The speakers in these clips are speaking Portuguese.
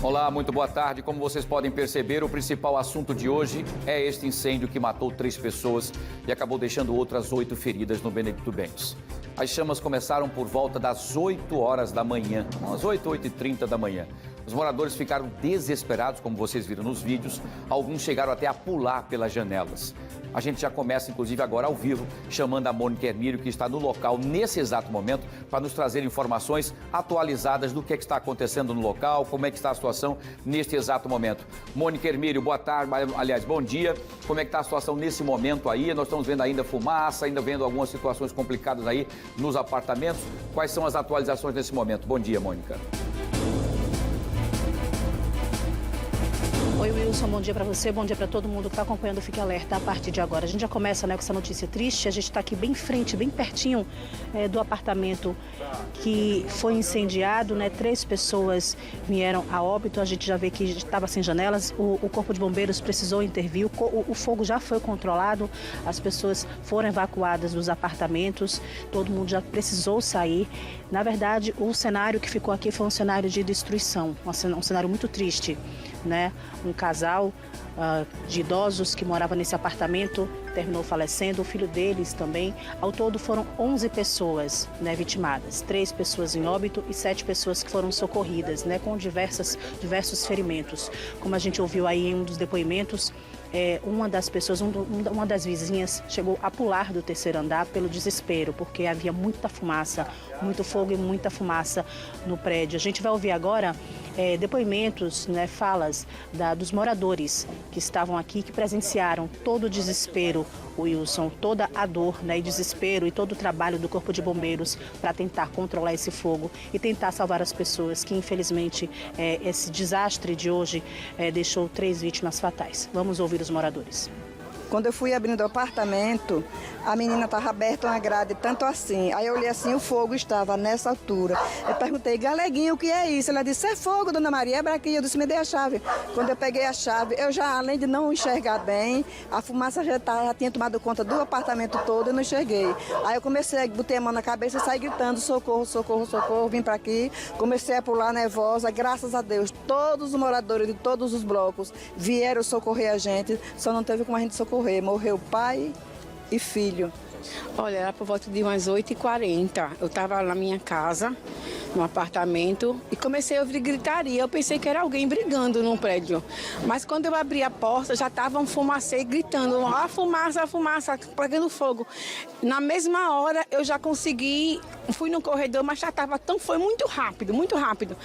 Olá, muito boa tarde. Como vocês podem perceber, o principal assunto de hoje é este incêndio que matou 3 pessoas e acabou deixando outras 8 feridas no Benedito Bentes. As chamas começaram por volta das 8 horas da manhã, umas 8h30 da manhã. Os moradores ficaram desesperados, como vocês viram nos vídeos. Alguns chegaram até a pular pelas janelas. A gente já começa, inclusive, agora ao vivo, chamando a Mônica Hermílio, que está no local nesse exato momento, para nos trazer informações atualizadas do que está acontecendo no local, como é que está a situação neste exato momento. Mônica Hermílio, boa tarde, aliás, bom dia. Como é que está a situação nesse momento aí? Nós estamos vendo ainda fumaça, ainda vendo algumas situações complicadas aí nos apartamentos. Quais são as atualizações nesse momento? Bom dia, Mônica. Oi, Wilson, bom dia para você, bom dia para todo mundo que está acompanhando o Fique Alerta a partir de agora. A gente já começa, né, com essa notícia triste. A gente está aqui bem em frente, bem pertinho do apartamento que foi incendiado, né? 3 pessoas vieram a óbito. A gente já vê que estava sem janelas. O Corpo de Bombeiros precisou intervir. O fogo já foi controlado. As pessoas foram evacuadas dos apartamentos. Todo mundo já precisou sair. Na verdade, o cenário que ficou aqui foi um cenário de destruição, um cenário muito triste, né? Um casal de idosos que morava nesse apartamento terminou falecendo, o filho deles também. Ao todo foram 11 pessoas, né, vitimadas, 3 pessoas em óbito e 7 pessoas que foram socorridas, né, com diversos ferimentos. Como a gente ouviu aí em um dos depoimentos, uma das pessoas, uma das vizinhas chegou a pular do 3º andar pelo desespero, porque havia muita fumaça, muito fogo e muita fumaça no prédio. A gente vai ouvir agora depoimentos, né, falas dos moradores que estavam aqui, que presenciaram todo o desespero, Wilson, toda a dor, né, e desespero e todo o trabalho do Corpo de Bombeiros para tentar controlar esse fogo e tentar salvar as pessoas, que infelizmente esse desastre de hoje deixou 3 vítimas fatais. Vamos ouvir os moradores. Quando eu fui abrindo o apartamento, a menina estava aberta uma grade, tanto assim. Aí eu olhei assim, o fogo estava nessa altura. Eu perguntei, Galeguinho, o que é isso? Ela disse, é fogo, dona Maria, é aqui. Eu disse, me dê a chave. Quando eu peguei a chave, eu já, além de não enxergar bem, a fumaça já tinha tomado conta do apartamento todo, eu não enxerguei. Aí eu comecei, botei a mão na cabeça e saí gritando, socorro, socorro, socorro, vim para aqui. Comecei a pular nervosa, graças a Deus, todos os moradores de todos os blocos vieram socorrer a gente, só não teve como a gente socorrer. Morreu pai e filho. Olha, era por volta de umas 8h40. Eu estava na minha casa, no apartamento, e comecei a ouvir gritaria. Eu pensei que era alguém brigando no prédio. Mas quando eu abri a porta, já estava um fumacê gritando, a fumaça, pegando fogo. Na mesma hora, eu já consegui, fui no corredor, mas já foi muito rápido,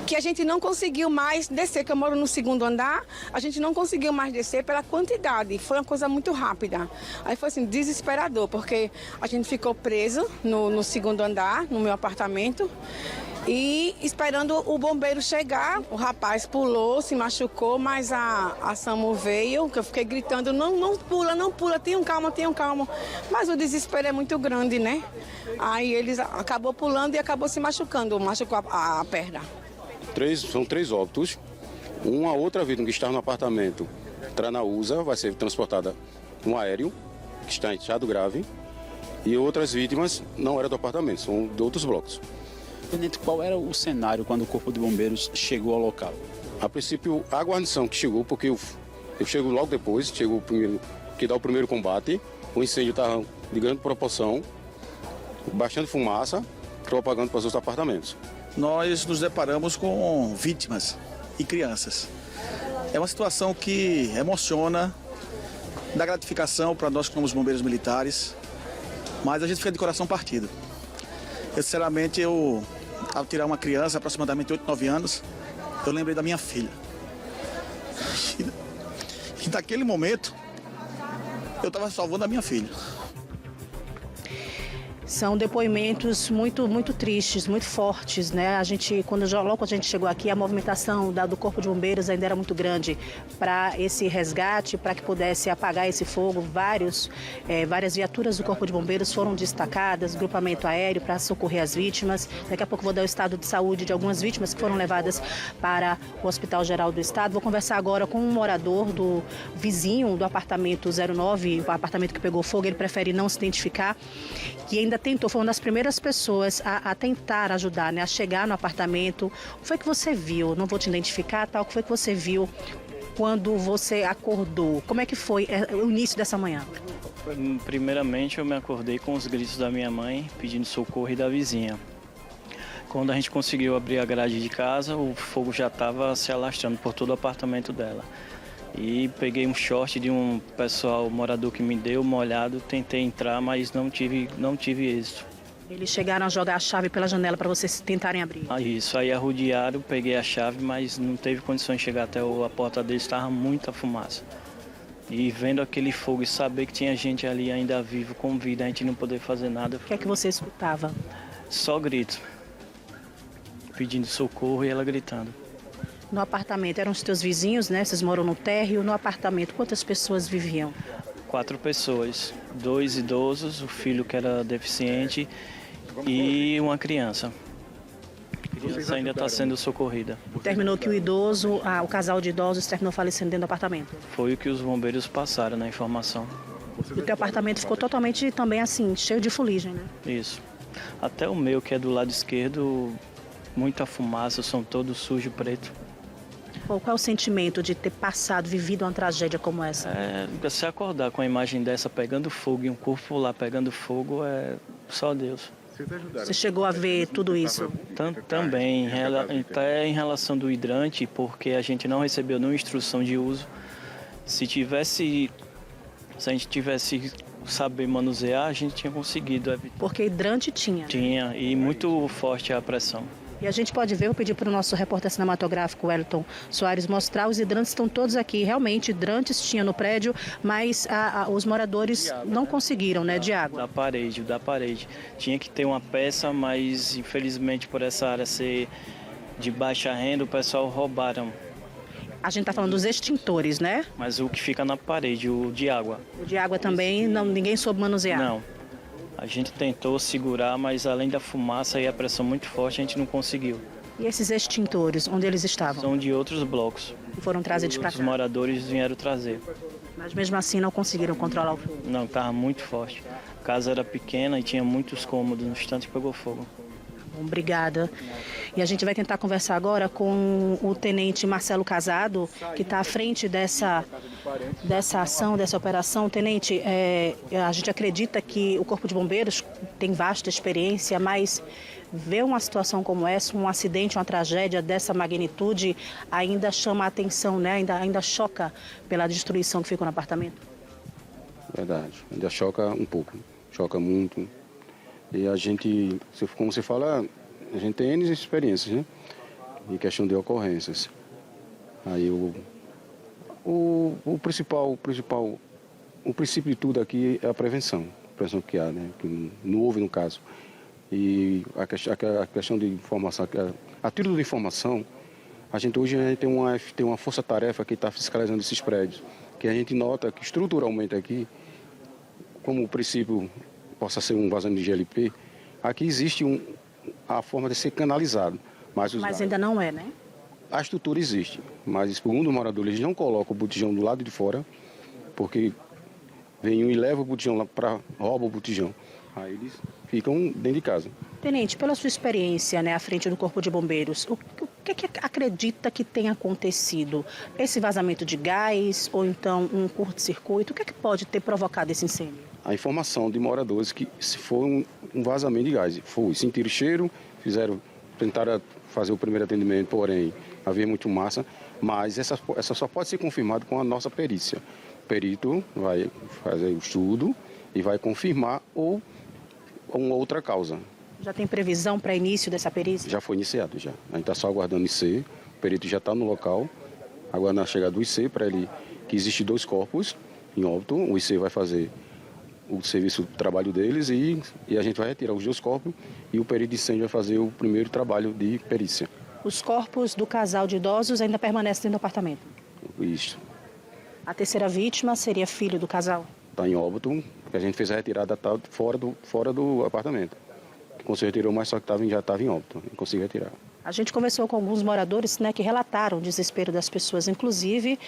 que a gente não conseguiu mais descer, que eu moro no 2º andar, a gente não conseguiu mais descer pela quantidade. Foi uma coisa muito rápida. Aí foi assim, desesperador, porque a gente ficou preso no 2º andar, no meu apartamento, e esperando o bombeiro chegar. O rapaz pulou, se machucou, mas a SAMU veio, que eu fiquei gritando, não pula, tenham calma. Mas o desespero é muito grande, né? Aí eles acabou pulando e acabou se machucando, machucou a perna. São 3 óbitos. Uma outra vítima que está no apartamento, Tranausa, vai ser transportada no aéreo, que está em estado grave. E outras vítimas não eram do apartamento, são de outros blocos. Tenente, qual era o cenário quando o Corpo de Bombeiros chegou ao local? A princípio, a guarnição que chegou, porque eu chego logo depois, chegou o primeiro, que dá o primeiro combate. O incêndio estava de grande proporção, bastante fumaça, propagando para os outros apartamentos. Nós nos deparamos com vítimas e crianças. É uma situação que emociona, dá gratificação para nós que somos bombeiros militares, mas a gente fica de coração partido. Sinceramente, ao tirar uma criança, aproximadamente 8, 9 anos, eu lembrei da minha filha. E naquele momento, eu estava salvando a minha filha. São depoimentos muito tristes, muito fortes, né? Logo quando a gente chegou aqui, a movimentação do Corpo de Bombeiros ainda era muito grande para esse resgate, para que pudesse apagar esse fogo. Várias viaturas do Corpo de Bombeiros foram destacadas, grupamento aéreo para socorrer as vítimas. Daqui a pouco vou dar o estado de saúde de algumas vítimas que foram levadas para o Hospital Geral do Estado. Vou conversar agora com um morador do vizinho do apartamento 09, o apartamento que pegou fogo. Ele prefere não se identificar, que ainda tentou, foi uma das primeiras pessoas a tentar ajudar, né? A chegar no apartamento. O que foi que você viu? Não vou te identificar, tal. O que foi que você viu quando você acordou? Como é que foi o início dessa manhã? Primeiramente, eu me acordei com os gritos da minha mãe pedindo socorro e da vizinha. Quando a gente conseguiu abrir a grade de casa, o fogo já estava se alastrando por todo o apartamento dela. E peguei um short de um pessoal morador que me deu, molhado, tentei entrar, mas não tive êxito. Eles chegaram a jogar a chave pela janela para vocês tentarem abrir. Isso, aí arrodearam, peguei a chave, mas não teve condições de chegar até a porta deles, estava muita fumaça. E vendo aquele fogo e saber que tinha gente ali ainda vivo, com vida, a gente não poder fazer nada. O que é que você escutava? Só gritos, pedindo socorro e ela gritando. No apartamento, eram os teus vizinhos, né? Vocês moram no térreo. No apartamento, quantas pessoas viviam? 4 pessoas, 2 idosos, o filho que era deficiente e uma criança. A criança ainda está sendo socorrida. Terminou que o idoso, o casal de idosos terminou falecendo dentro do apartamento. Foi o que os bombeiros passaram na informação. E o teu apartamento ficou totalmente também assim, cheio de fuligem, né? Isso. Até o meu, que é do lado esquerdo, muita fumaça, o som todo sujo, preto. Qual é o sentimento de ter passado, vivido uma tragédia como essa? Se acordar com a imagem dessa pegando fogo e um corpo lá pegando fogo, é só Deus. Você chegou a ver tudo isso? Também, até em relação do hidrante, porque a gente não recebeu nenhuma instrução de uso. Se a gente tivesse saber manusear, a gente tinha conseguido. Porque hidrante tinha? Tinha, e muito forte a pressão. E a gente pode ver, eu pedi para o nosso repórter cinematográfico, Wellington Soares, mostrar, os hidrantes estão todos aqui. Realmente, hidrantes tinha no prédio, mas os moradores não conseguiram, né, de água. Da parede. Tinha que ter uma peça, mas infelizmente por essa área ser de baixa renda, o pessoal roubaram. A gente está falando dos extintores, né? Mas o que fica na parede, o de água. O de água também, ninguém soube manusear? Não. A gente tentou segurar, mas além da fumaça e a pressão muito forte, a gente não conseguiu. E esses extintores, onde eles estavam? São de outros blocos. E foram trazidos para cá? Os moradores vieram trazer. Mas mesmo assim não conseguiram controlar o fogo? Não, estava muito forte. A casa era pequena e tinha muitos cômodos, no instante pegou fogo. Bom, obrigada. E a gente vai tentar conversar agora com o tenente Marcelo Casado, que está à frente dessa ação, dessa operação. Tenente, a gente acredita que o Corpo de Bombeiros tem vasta experiência, mas ver uma situação como essa, um acidente, uma tragédia dessa magnitude, ainda chama a atenção, né? Ainda choca pela destruição que ficou no apartamento? Verdade, ainda choca um pouco, choca muito. E a gente, como você fala, a gente tem N experiências, né? Em questão de ocorrências. Aí o princípio de tudo aqui é a prevenção que há, né? Que não houve no caso. E a questão de informação, a título de informação, hoje a gente tem uma força-tarefa que está fiscalizando esses prédios, que a gente nota que estruturalmente aqui, como o princípio possa ser um vazamento de GLP, aqui existe a forma de ser canalizado. Mas ainda não é, né? A estrutura existe, mas segundo os moradores, eles não colocam o botijão do lado de fora, porque vem um e leva o botijão lá para rouba o botijão. Aí eles ficam dentro de casa. Tenente, pela sua experiência, né, à frente do Corpo de Bombeiros, o que acredita que tenha acontecido? Esse vazamento de gás ou então um curto-circuito? O que pode ter provocado esse incêndio? A informação de moradores que se foi um vazamento de gás. Sentiram cheiro, tentaram fazer o primeiro atendimento, porém havia muito massa, mas essa só pode ser confirmada com a nossa perícia. O perito vai fazer o estudo e vai confirmar ou uma outra causa. Já tem previsão para início dessa perícia? Já foi iniciado, já. A gente está só aguardando o IC, o perito já está no local, aguardando a chegada do IC para ele, que existe 2 corpos em óbito, o IC vai fazer o serviço, o trabalho deles e a gente vai retirar os 2 corpos e o perito de incêndio vai fazer o primeiro trabalho de perícia. Os corpos do casal de idosos ainda permanecem dentro do apartamento? Isso. A terceira vítima seria filho do casal? Está em óbito, a gente fez a retirada fora do apartamento. Conseguiu retirar, mas só que já estava em óbito, não conseguiu retirar. A gente conversou com alguns moradores, né, que relataram o desespero das pessoas. Inclusive,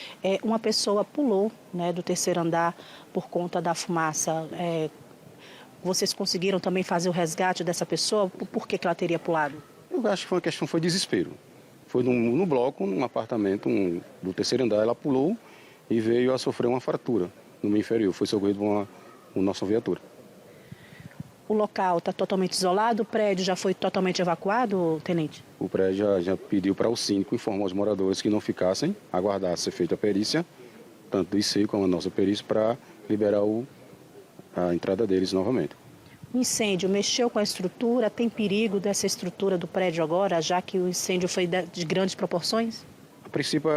uma pessoa pulou, né, do terceiro andar por conta da fumaça. Vocês conseguiram também fazer o resgate dessa pessoa? Por que ela teria pulado? Eu acho que foi uma questão, foi desespero. Foi no bloco, num apartamento do terceiro andar, ela pulou e veio a sofrer uma fratura no meio inferior. Foi socorrido por uma nossa viatura. O local está totalmente isolado? O prédio já foi totalmente evacuado, tenente? O prédio já pediu para o síndico informar aos moradores que não ficassem, aguardar ser feita a perícia, tanto do ICEI como a nossa perícia, para liberar a entrada deles novamente. O incêndio mexeu com a estrutura? Tem perigo dessa estrutura do prédio agora, já que o incêndio foi de grandes proporções? A princípio,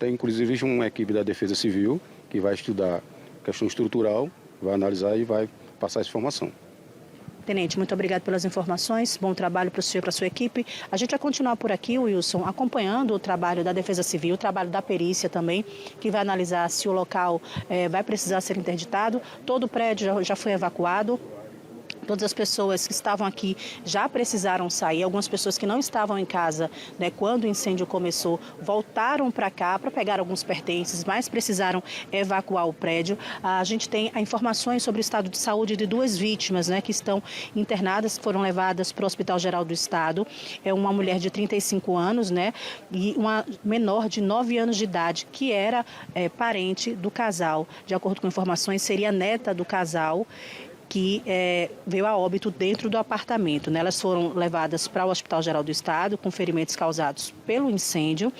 inclusive existe uma equipe da Defesa Civil que vai estudar a questão estrutural, vai analisar e vai passar essa informação. Tenente, muito obrigado pelas informações, bom trabalho para o senhor e para a sua equipe. A gente vai continuar por aqui, Wilson, acompanhando o trabalho da Defesa Civil, o trabalho da perícia também, que vai analisar se o local vai precisar ser interditado. Todo o prédio já foi evacuado. Todas as pessoas que estavam aqui já precisaram sair. Algumas pessoas que não estavam em casa, né, quando o incêndio começou, voltaram para cá para pegar alguns pertences, mas precisaram evacuar o prédio. A gente tem informações sobre o estado de saúde de 2 vítimas, né, que estão internadas, foram levadas para o Hospital Geral do Estado. É uma mulher de 35 anos, né, e uma menor de 9 anos de idade, que era parente do casal. De acordo com informações, seria neta do casal, que veio a óbito dentro do apartamento, né? Elas foram levadas para o Hospital Geral do Estado com ferimentos causados pelo incêndio.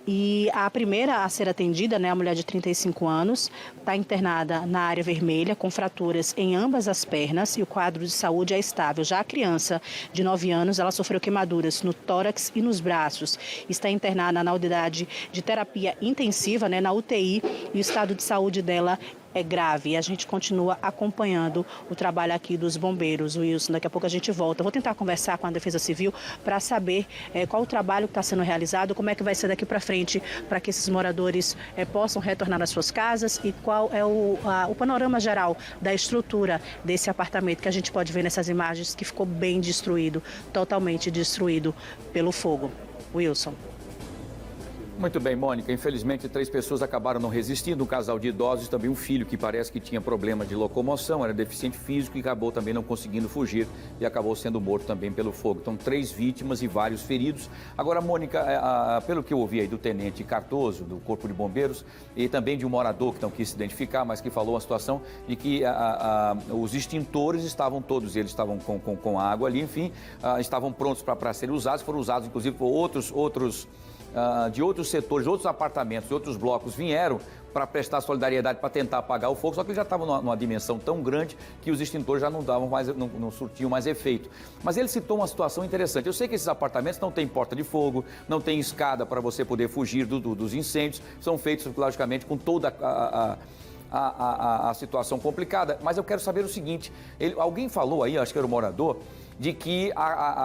E a primeira a ser atendida, né, a mulher de 35 anos, está internada na área vermelha com fraturas em ambas as pernas e o quadro de saúde é estável. Já a criança de 9 anos, ela sofreu queimaduras no tórax e nos braços. Está internada na unidade de terapia intensiva, né, na UTI, e o estado de saúde dela é grave. E a gente continua acompanhando o trabalho aqui dos bombeiros, Wilson. Daqui a pouco a gente volta. Vou tentar conversar com a Defesa Civil para saber qual o trabalho que está sendo realizado, como é que vai ser daqui para frente para que esses moradores possam retornar às suas casas e qual é o panorama geral da estrutura desse apartamento que a gente pode ver nessas imagens que ficou bem destruído, totalmente destruído pelo fogo. Wilson. Muito bem, Mônica. Infelizmente, 3 pessoas acabaram não resistindo. Um casal de idosos e também um filho que parece que tinha problema de locomoção, era deficiente físico e acabou também não conseguindo fugir e acabou sendo morto também pelo fogo. Então, 3 vítimas e vários feridos. Agora, Mônica, pelo que eu ouvi aí do tenente Cardoso, do Corpo de Bombeiros, e também de um morador que não quis se identificar, mas que falou a situação de que os extintores estavam todos, eles estavam com água ali, enfim, estavam prontos para serem usados, foram usados inclusive por outros de outros setores, outros apartamentos, de outros blocos vieram para prestar solidariedade, para tentar apagar o fogo, só que eles já estavam numa dimensão tão grande que os extintores já não davam mais, não surtiam mais efeito. Mas ele citou uma situação interessante. Eu sei que esses apartamentos não têm porta de fogo, não tem escada para você poder fugir dos incêndios, são feitos, logicamente, com toda a situação complicada. Mas eu quero saber o seguinte, alguém falou aí, acho que era o morador, de que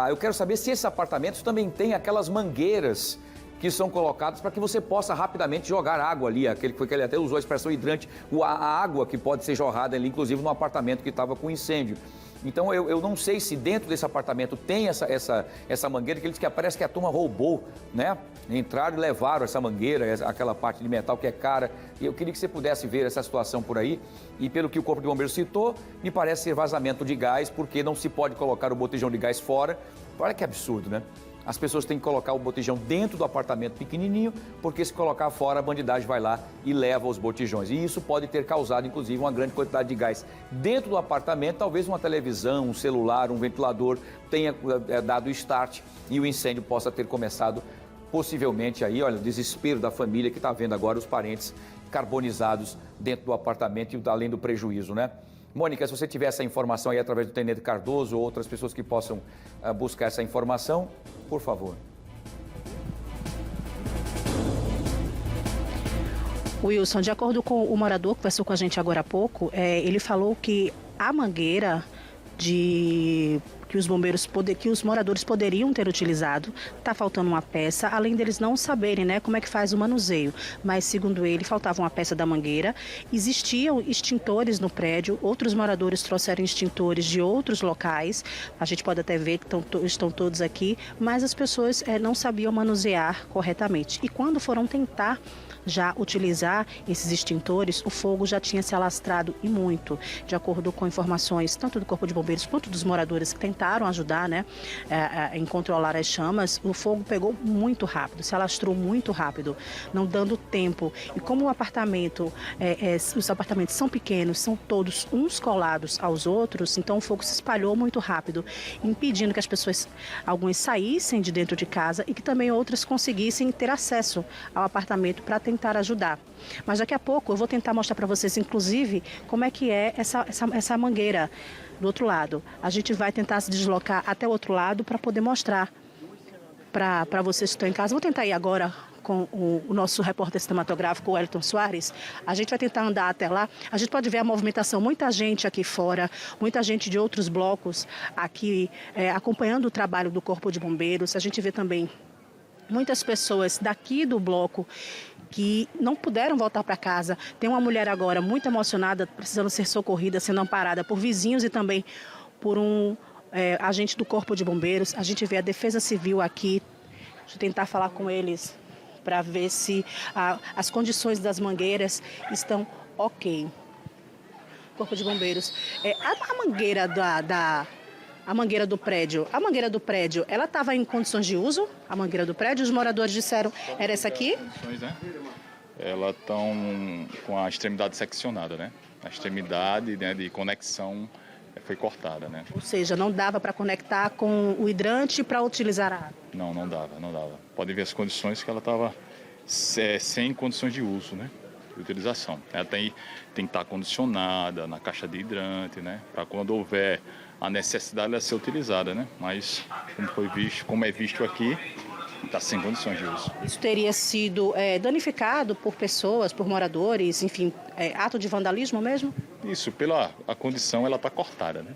eu quero saber se esses apartamentos também têm aquelas mangueiras que são colocadas para que você possa rapidamente jogar água ali, que ele até usou a expressão hidrante, a água que pode ser jorrada ali, inclusive no apartamento que estava com incêndio. Então eu não sei se dentro desse apartamento tem essa mangueira, que eles que parece que a turma roubou, né? Entraram e levaram essa mangueira, aquela parte de metal que é cara. E eu queria que você pudesse ver essa situação por aí. E pelo que o Corpo de Bombeiros citou, me parece ser vazamento de gás, porque não se pode colocar o botijão de gás fora. Olha que absurdo, né? As pessoas têm que colocar o botijão dentro do apartamento pequenininho, porque se colocar fora, a bandidagem vai lá e leva os botijões. E isso pode ter causado, inclusive, uma grande quantidade de gás dentro do apartamento. Talvez uma televisão, um celular, um ventilador tenha dado start e o incêndio possa ter começado, possivelmente, aí, olha, o desespero da família que está vendo agora os parentes carbonizados dentro do apartamento e além do prejuízo, né? Mônica, se você tiver essa informação aí através do tenente Cardoso ou outras pessoas que possam buscar essa informação, por favor. Wilson, de acordo com o morador que conversou com a gente agora há pouco, ele falou que a mangueira que que os moradores poderiam ter utilizado. Está faltando uma peça, além deles não saberem, né, como é que faz o manuseio. Mas, segundo ele, faltava uma peça da mangueira. Existiam extintores no prédio, outros moradores trouxeram extintores de outros locais. A gente pode até ver que estão todos aqui, mas as pessoas não sabiam manusear corretamente. E quando foram tentar já utilizar esses extintores, o fogo já tinha se alastrado e muito. De acordo com informações tanto do Corpo de Bombeiros quanto dos moradores que tentaram ajudar, né, em controlar as chamas, o fogo pegou muito rápido, se alastrou muito rápido, não dando tempo. E como os apartamentos são pequenos, são todos uns colados aos outros, então o fogo se espalhou muito rápido, impedindo que as pessoas, algumas saíssem de dentro de casa e que também outras conseguissem ter acesso ao apartamento para tentar ajudar. Mas daqui a pouco eu vou tentar mostrar para vocês, inclusive, como é que é essa mangueira do outro lado. A gente vai tentar se deslocar até o outro lado para poder mostrar para vocês que estão em casa. Vou tentar ir agora com o nosso repórter cinematográfico, o Wellington Soares. A gente vai tentar andar até lá. A gente pode ver a movimentação, muita gente aqui fora, muita gente de outros blocos aqui acompanhando o trabalho do Corpo de Bombeiros. A gente vê também muitas pessoas daqui do bloco que não puderam voltar para casa. Tem uma mulher agora muito emocionada, precisando ser socorrida, sendo amparada por vizinhos e também por um agente do Corpo de Bombeiros. A gente vê a Defesa Civil aqui. Deixa eu tentar falar com eles para ver se as condições das mangueiras estão ok. Corpo de Bombeiros. A mangueira a mangueira do prédio, ela estava em condições de uso? A mangueira do prédio, os moradores disseram, era essa aqui? Né? Elas estão com a extremidade seccionada, né? A extremidade, né, de conexão foi cortada, né? Ou seja, não dava para conectar com o hidrante para utilizar a água? Não dava. Pode ver as condições que ela estava sem condições de uso, né? De utilização. Ela tem que estar condicionada na caixa de hidrante, né? Para quando houver a necessidade de ser utilizada, né? Mas, como é visto aqui, está sem condições de uso. Isso teria sido danificado por pessoas, por moradores, enfim, ato de vandalismo mesmo? Isso, pela a condição, ela está cortada, né?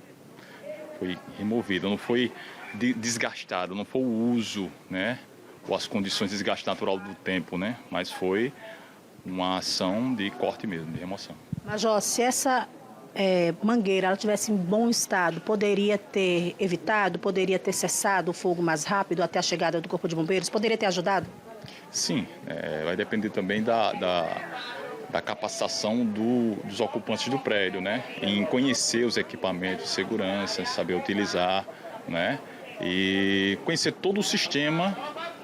Foi removida, não foi desgastada, não foi o uso, né? Ou as condições de desgaste natural do tempo, né? Mas foi uma ação de corte mesmo, de remoção. Major, se essa mangueira ela tivesse em bom estado, poderia ter evitado, poderia ter cessado o fogo mais rápido até a chegada do Corpo de Bombeiros? Poderia ter ajudado? Sim, vai depender também da capacitação dos ocupantes do prédio, né? Em conhecer os equipamentos de segurança, saber utilizar, né? E conhecer todo o sistema,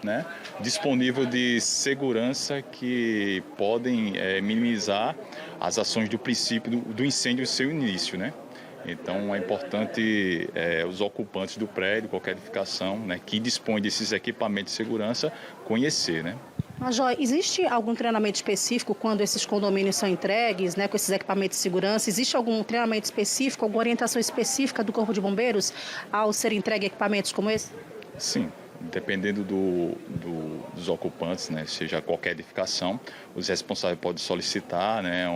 né, disponível de segurança que podem minimizar as ações do princípio do incêndio e seu início, né? Então é importante os ocupantes do prédio, qualquer edificação, né, que dispõe desses equipamentos de segurança, conhecer, né? Major, existe algum treinamento específico quando esses condomínios são entregues, né, com esses equipamentos de segurança? Existe algum treinamento específico, alguma orientação específica do Corpo de Bombeiros ao ser entregue equipamentos como esse? Sim, dependendo dos ocupantes, né, seja qualquer edificação, os responsáveis podem solicitar, né,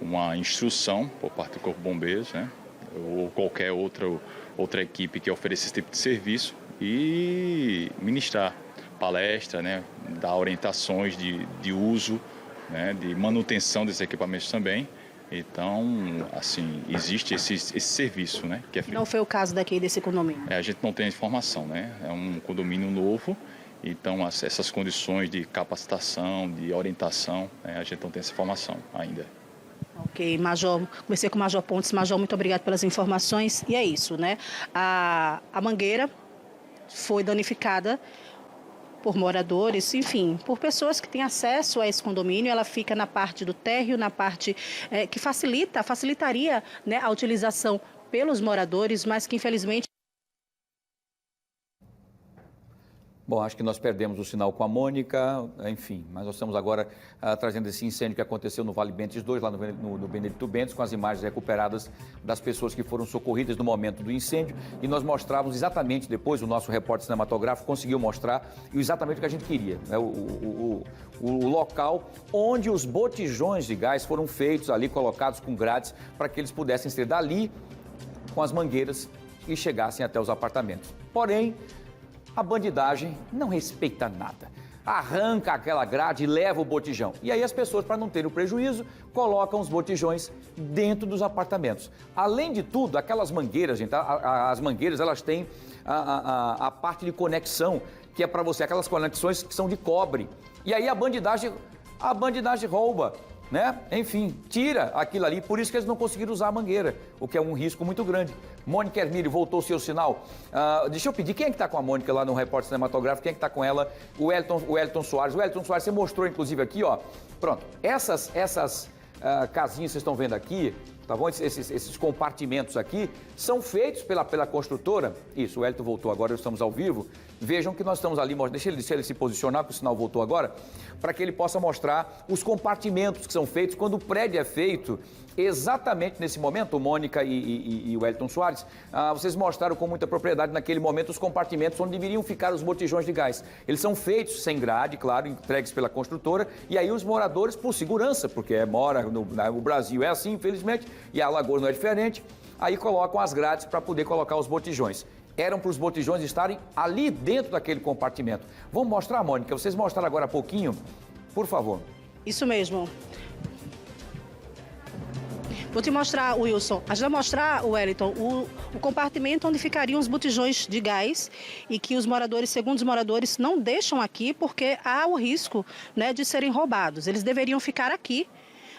uma instrução por parte do Corpo de Bombeiros, né, ou qualquer outra equipe que ofereça esse tipo de serviço e ministrar palestra, né, dar orientações de uso, né, de manutenção desses equipamentos também. Então, assim, existe esse serviço, né, que é feito. Não foi o caso desse condomínio? A gente não tem informação, né? É um condomínio novo, então essas condições de capacitação, de orientação, a gente não tem essa informação ainda. Ok, Major, comecei com o Major Pontes. Major, muito obrigado pelas informações. E é isso, né? A mangueira foi danificada por moradores, enfim, por pessoas que têm acesso a esse condomínio. Ela fica na parte do térreo, na parte que facilitaria, né, a utilização pelos moradores, mas que infelizmente... Bom, acho que nós perdemos o sinal com a Mônica, enfim, mas nós estamos agora trazendo esse incêndio que aconteceu no Vale Bentes 2, lá no Benedito Bentes, com as imagens recuperadas das pessoas que foram socorridas no momento do incêndio, e nós mostrávamos exatamente depois, o nosso repórter cinematográfico conseguiu mostrar exatamente o que a gente queria, né? O local onde os botijões de gás foram feitos ali, colocados com grades, para que eles pudessem ser dali, com as mangueiras, e chegassem até os apartamentos. Porém, a bandidagem não respeita nada. Arranca aquela grade e leva o botijão. E aí as pessoas, para não terem o prejuízo, colocam os botijões dentro dos apartamentos. Além de tudo, aquelas mangueiras, gente, as mangueiras, elas têm a parte de conexão, que é para você, aquelas conexões que são de cobre. E aí a bandidagem rouba, né? Enfim, tira aquilo ali, por isso que eles não conseguiram usar a mangueira, o que é um risco muito grande. Mônica Hermílio, voltou o seu sinal. Deixa eu pedir, quem é que está com a Mônica lá no Repórter Cinematográfico? Quem é que está com ela? O Wellington Soares. O Wellington Soares, você mostrou inclusive aqui, ó. Pronto, essas casinhas que vocês estão vendo aqui, tá bom? Esses compartimentos aqui são feitos pela construtora. Isso, o Wellington voltou agora, estamos ao vivo. Vejam que nós estamos ali, deixa ele se posicionar, porque o sinal voltou agora, para que ele possa mostrar os compartimentos que são feitos quando o prédio é feito. Exatamente nesse momento, Mônica e o Wellington Soares, vocês mostraram com muita propriedade naquele momento os compartimentos onde deveriam ficar os botijões de gás. Eles são feitos sem grade, claro, entregues pela construtora, e aí os moradores, por segurança, porque o Brasil é assim, infelizmente, e a Alagoas não é diferente, aí colocam as grades para poder colocar os botijões. Eram para os botijões estarem ali dentro daquele compartimento. Vamos mostrar, Mônica? Vocês mostraram agora há pouquinho, por favor. Isso mesmo. Vou te mostrar, Wilson. A gente vai mostrar, Wellington, o compartimento onde ficariam os botijões de gás e que os moradores, segundo os moradores, não deixam aqui porque há o risco, né, de serem roubados. Eles deveriam ficar aqui.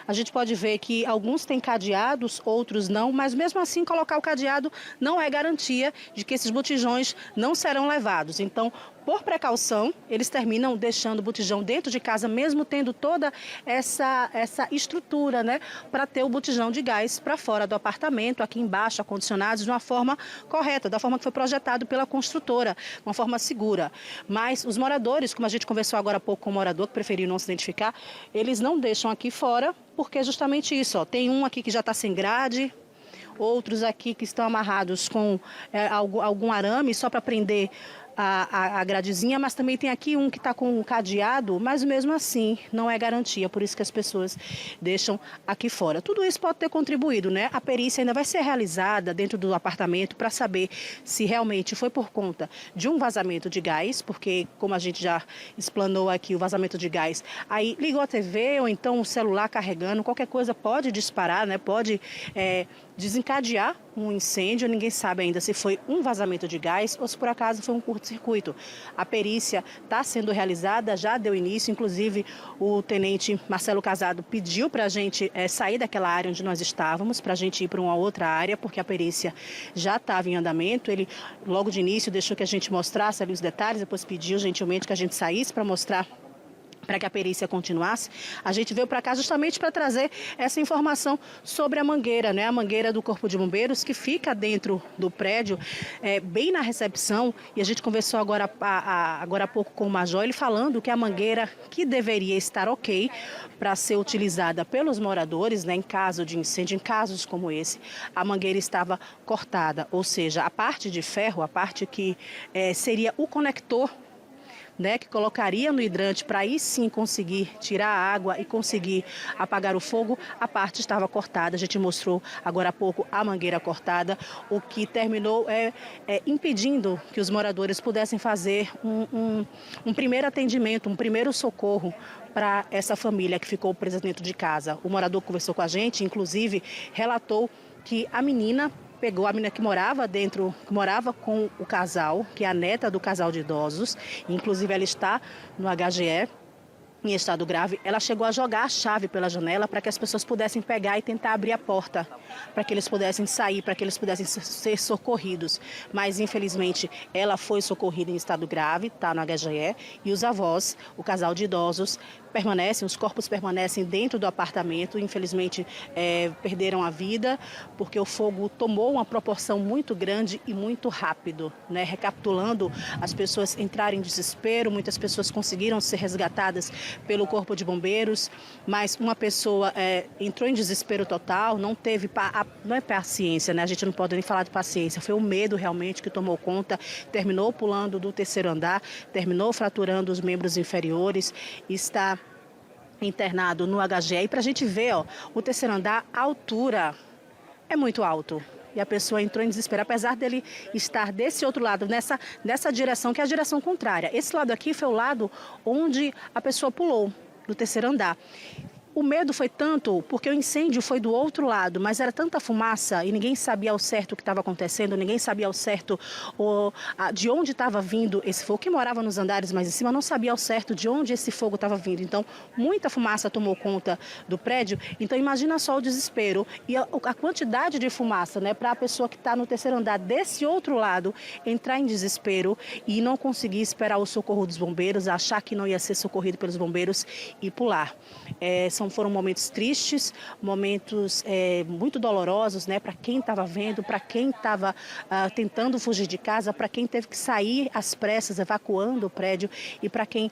A gente pode ver que alguns têm cadeados, outros não, mas mesmo assim colocar o cadeado não é garantia de que esses botijões não serão levados. Então, por precaução, eles terminam deixando o botijão dentro de casa, mesmo tendo toda essa estrutura, né, para ter o botijão de gás para fora do apartamento, aqui embaixo, acondicionados, de uma forma correta, da forma que foi projetado pela construtora, uma forma segura. Mas os moradores, como a gente conversou agora há pouco com o morador, que preferiu não se identificar, eles não deixam aqui fora, porque é justamente isso, ó. Tem um aqui que já está sem grade, outros aqui que estão amarrados com algum arame só para prender a gradezinha, mas também tem aqui um que está com um cadeado, mas mesmo assim não é garantia, por isso que as pessoas deixam aqui fora. Tudo isso pode ter contribuído, né? A perícia ainda vai ser realizada dentro do apartamento para saber se realmente foi por conta de um vazamento de gás, porque como a gente já explanou aqui, o vazamento de gás, aí ligou a TV ou então o celular carregando, qualquer coisa pode disparar, né? Pode desencadear um incêndio, ninguém sabe ainda se foi um vazamento de gás ou se por acaso foi um curto-circuito. A perícia está sendo realizada, já deu início, inclusive o tenente Marcelo Casado pediu para a gente sair daquela área onde nós estávamos, para a gente ir para uma outra área, porque a perícia já estava em andamento. Ele logo de início deixou que a gente mostrasse ali os detalhes, depois pediu gentilmente que a gente saísse para mostrar, para que a perícia continuasse. A gente veio para cá justamente para trazer essa informação sobre a mangueira, né? A mangueira do Corpo de Bombeiros, que fica dentro do prédio, bem na recepção. E a gente conversou agora há pouco com o Major, ele falando que a mangueira que deveria estar ok para ser utilizada pelos moradores, né, em caso de incêndio, em casos como esse, a mangueira estava cortada. Ou seja, a parte de ferro, a parte que seria o conector, né, que colocaria no hidrante para aí sim conseguir tirar a água e conseguir apagar o fogo, a parte estava cortada. A gente mostrou agora há pouco a mangueira cortada, o que terminou impedindo que os moradores pudessem fazer um primeiro atendimento, um primeiro socorro para essa família que ficou presa dentro de casa. O morador conversou com a gente, inclusive relatou que a menina que morava com o casal, que é a neta do casal de idosos, inclusive ela está no HGE, em estado grave. Ela chegou a jogar a chave pela janela para que as pessoas pudessem pegar e tentar abrir a porta, para que eles pudessem sair, para que eles pudessem ser socorridos. Mas, infelizmente, ela foi socorrida em estado grave, está no HGE, e os avós, o casal de idosos, os corpos permanecem dentro do apartamento. Infelizmente, perderam a vida, porque o fogo tomou uma proporção muito grande e muito rápido, né? Recapitulando, as pessoas entraram em desespero, muitas pessoas conseguiram ser resgatadas pelo Corpo de Bombeiros, mas uma pessoa entrou em desespero total, não é paciência, né? A gente não pode nem falar de paciência, foi o medo realmente que tomou conta, terminou pulando do terceiro andar, terminou fraturando os membros inferiores, está internado no HGE. E para a gente ver, ó, o terceiro andar, a altura é muito alto. e a pessoa entrou em desespero, apesar dele estar desse outro lado, nessa direção, que é a direção contrária. Esse lado aqui foi o lado onde a pessoa pulou, do terceiro andar. O medo foi tanto porque o incêndio foi do outro lado, mas era tanta fumaça e ninguém sabia ao certo o que estava acontecendo, ninguém sabia ao certo de onde estava vindo esse fogo. Quem morava nos andares mais em cima não sabia ao certo de onde esse fogo estava vindo. Então, muita fumaça tomou conta do prédio. Então, imagina só o desespero e a quantidade de fumaça, né, para a pessoa que está no terceiro andar desse outro lado entrar em desespero e não conseguir esperar o socorro dos bombeiros, achar que não ia ser socorrido pelos bombeiros e pular. Foram momentos tristes, momentos muito dolorosos, né, para quem estava vendo, para quem estava tentando fugir de casa, para quem teve que sair às pressas, evacuando o prédio e para quem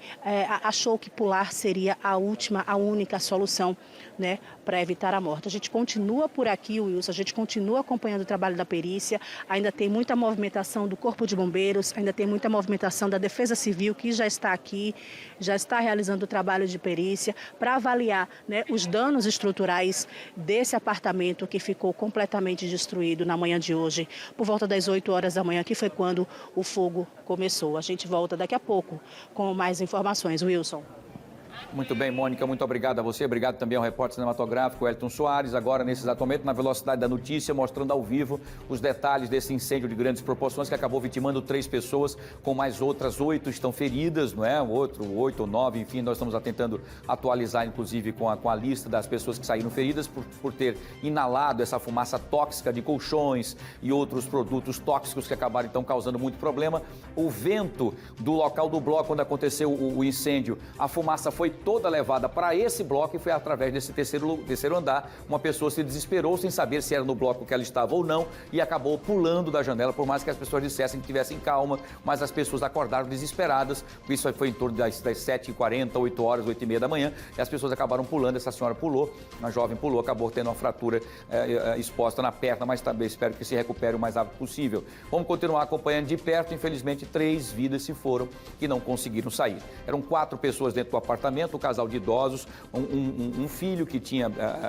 achou que pular seria a única solução, né, para evitar a morte. A gente continua por aqui, Wilson, a gente continua acompanhando o trabalho da perícia, ainda tem muita movimentação do Corpo de Bombeiros, ainda tem muita movimentação da Defesa Civil, que já está aqui, já está realizando o trabalho de perícia para avaliar, né, os danos estruturais desse apartamento que ficou completamente destruído na manhã de hoje, por volta das 8 horas da manhã, que foi quando o fogo começou. A gente volta daqui a pouco com mais informações. Wilson. Muito bem, Mônica, muito obrigado a você. Obrigado também ao repórter cinematográfico Elton Soares, agora nesse exato momento na velocidade da notícia, mostrando ao vivo os detalhes desse incêndio de grandes proporções que acabou vitimando 3 pessoas, com mais outras 8 estão feridas, não é? 8 ou 9, enfim, nós estamos tentando atualizar, inclusive, com a lista das pessoas que saíram feridas por ter inalado essa fumaça tóxica de colchões e outros produtos tóxicos que acabaram, então, causando muito problema. O vento do local do bloco, quando aconteceu o incêndio, a fumaça foi toda levada para esse bloco e foi através desse terceiro andar. Uma pessoa se desesperou sem saber se era no bloco que ela estava ou não e acabou pulando da janela, por mais que as pessoas dissessem que tivessem calma, mas as pessoas acordaram desesperadas. Isso foi em torno das 7h40, 8 horas, 8h30 da manhã, e as pessoas acabaram pulando. Essa senhora pulou, uma jovem pulou, acabou tendo uma fratura exposta na perna, mas também espero que se recupere o mais rápido possível. Vamos continuar acompanhando de perto. Infelizmente, 3 vidas se foram e não conseguiram sair. Eram 4 pessoas dentro do apartamento, um casal de idosos, um filho que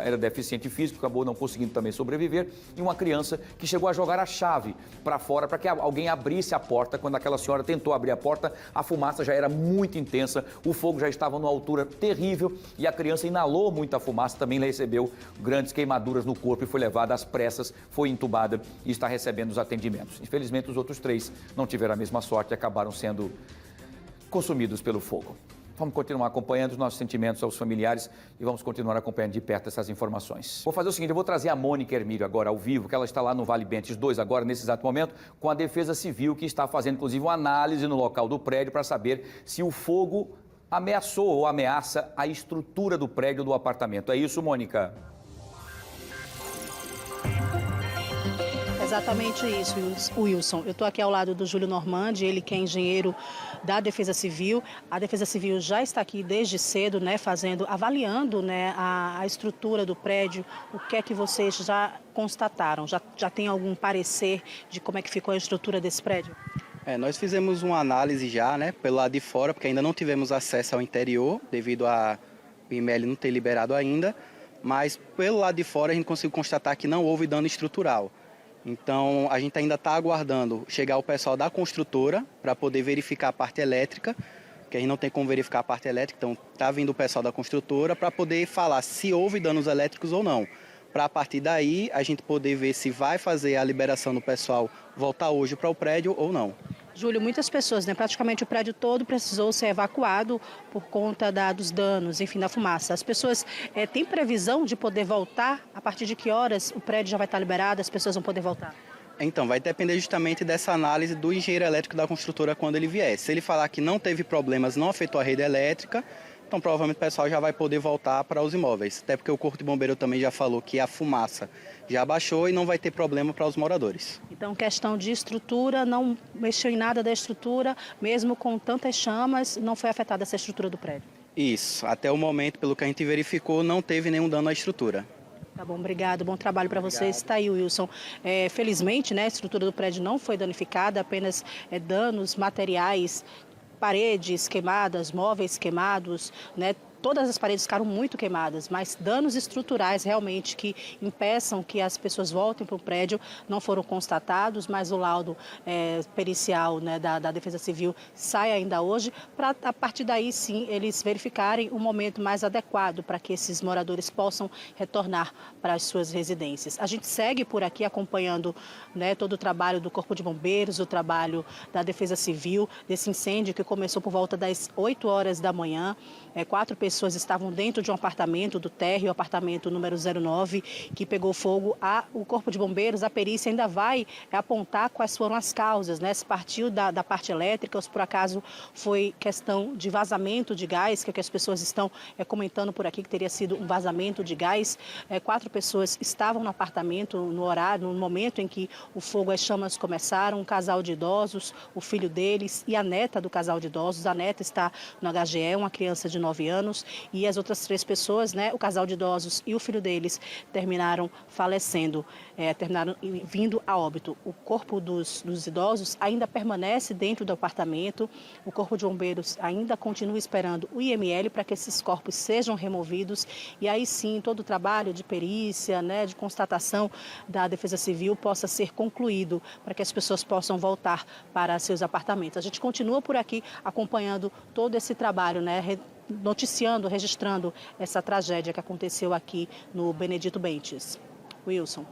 era deficiente físico, acabou não conseguindo também sobreviver, e uma criança que chegou a jogar a chave para fora para que alguém abrisse a porta. Quando aquela senhora tentou abrir a porta, a fumaça já era muito intensa, o fogo já estava numa altura terrível e a criança inalou muita fumaça, também recebeu grandes queimaduras no corpo e foi levada às pressas, foi entubada e está recebendo os atendimentos. Infelizmente, os outros 3 não tiveram a mesma sorte e acabaram sendo consumidos pelo fogo. Vamos continuar acompanhando os nossos sentimentos aos familiares e vamos continuar acompanhando de perto essas informações. Vou fazer o seguinte, eu vou trazer a Mônica Hermílio agora ao vivo, que ela está lá no Vale Bentes 2 agora, nesse exato momento, com a Defesa Civil, que está fazendo, inclusive, uma análise no local do prédio para saber se o fogo ameaçou ou ameaça a estrutura do prédio do apartamento. É isso, Mônica? Exatamente isso, Wilson. Eu estou aqui ao lado do Júlio Normandi, ele que é engenheiro da Defesa Civil. A Defesa Civil já está aqui desde cedo, né, avaliando, né, a estrutura do prédio. O que é que vocês já constataram? Já tem algum parecer de como é que ficou a estrutura desse prédio? Nós fizemos uma análise já, né, pelo lado de fora, porque ainda não tivemos acesso ao interior, devido a o IML não ter liberado ainda, mas pelo lado de fora a gente conseguiu constatar que não houve dano estrutural. Então, a gente ainda está aguardando chegar o pessoal da construtora para poder verificar a parte elétrica, que a gente não tem como verificar a parte elétrica, então está vindo o pessoal da construtora para poder falar se houve danos elétricos ou não. Para a partir daí, a gente poder ver se vai fazer a liberação do pessoal voltar hoje para o prédio ou não. Júlio, muitas pessoas, né? Praticamente o prédio todo precisou ser evacuado por conta dos danos, enfim, da fumaça. As pessoas têm previsão de poder voltar? A partir de que horas o prédio já vai estar liberado, as pessoas vão poder voltar? Então, vai depender justamente dessa análise do engenheiro elétrico da construtora quando ele vier. Se ele falar que não teve problemas, não afetou a rede elétrica, então provavelmente o pessoal já vai poder voltar para os imóveis. Até porque o Corpo de Bombeiro também já falou que a fumaça já baixou e não vai ter problema para os moradores. Então, questão de estrutura, não mexeu em nada da estrutura, mesmo com tantas chamas, não foi afetada essa estrutura do prédio? Isso, até o momento, pelo que a gente verificou, não teve nenhum dano à estrutura. Tá bom, obrigado, bom trabalho para vocês. Está aí, Wilson. Felizmente, né, a estrutura do prédio não foi danificada, apenas danos materiais, paredes queimadas, móveis queimados, né? todas as paredes ficaram muito queimadas, mas danos estruturais realmente que impeçam que as pessoas voltem para o prédio não foram constatados, mas o laudo pericial, né, da Defesa Civil sai ainda hoje, para a partir daí sim eles verificarem o momento mais adequado para que esses moradores possam retornar para as suas residências. A gente segue por aqui acompanhando, né, todo o trabalho do Corpo de Bombeiros, o trabalho da Defesa Civil, desse incêndio que começou por volta das 8 horas da manhã. 4 pessoas estavam dentro de um apartamento do térreo, o apartamento número 09, que pegou fogo. O Corpo de Bombeiros, a perícia ainda vai apontar quais foram as causas, né? Se partiu da parte elétrica ou se por acaso foi questão de vazamento de gás, que as pessoas estão comentando por aqui que teria sido um vazamento de gás. 4 pessoas estavam no apartamento no momento em que o fogo, as chamas começaram, um casal de idosos, o filho deles e a neta do casal de idosos. A neta está no HGE, uma criança de 9 anos, e as outras 3 pessoas, né, o casal de idosos e o filho deles, terminaram falecendo, terminaram vindo a óbito. O corpo dos idosos ainda permanece dentro do apartamento, o Corpo de Bombeiros ainda continua esperando o IML para que esses corpos sejam removidos, e aí sim todo o trabalho de perícia, né, de constatação da Defesa Civil possa ser concluído para que as pessoas possam voltar para seus apartamentos. A gente continua por aqui acompanhando todo esse trabalho, né, noticiando, registrando essa tragédia que aconteceu aqui no Benedito Bentes. Wilson.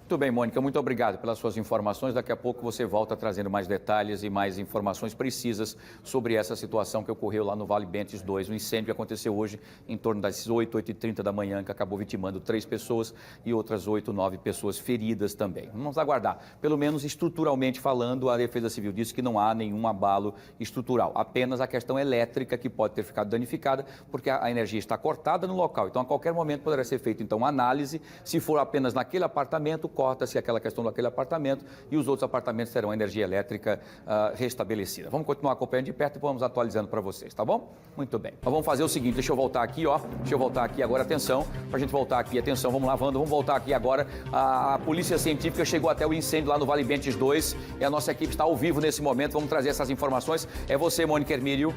Muito bem, Mônica, muito obrigado pelas suas informações. Daqui a pouco você volta trazendo mais detalhes e mais informações precisas sobre essa situação que ocorreu lá no Vale Bentes 2. O incêndio que aconteceu hoje em torno das 8h30 da manhã, que acabou vitimando 3 pessoas e outras 8, 9 pessoas feridas também. Vamos aguardar. Pelo menos estruturalmente falando, a Defesa Civil disse que não há nenhum abalo estrutural. Apenas a questão elétrica que pode ter ficado danificada, porque a energia está cortada no local. Então, a qualquer momento poderá ser feita uma análise. Se for apenas naquele apartamento, corta-se aquela questão daquele apartamento e os outros apartamentos terão energia elétrica restabelecida. Vamos continuar acompanhando de perto e vamos atualizando para vocês, tá bom? Muito bem. Então vamos fazer o seguinte, deixa eu voltar aqui, Deixa eu voltar aqui agora, atenção, para a gente voltar aqui, atenção, vamos lá, Wanda, vamos voltar aqui agora. A Polícia Científica chegou até o incêndio lá no Vale Bentes 2 e a nossa equipe está ao vivo nesse momento, vamos trazer essas informações. É você, Mônica Hermílio.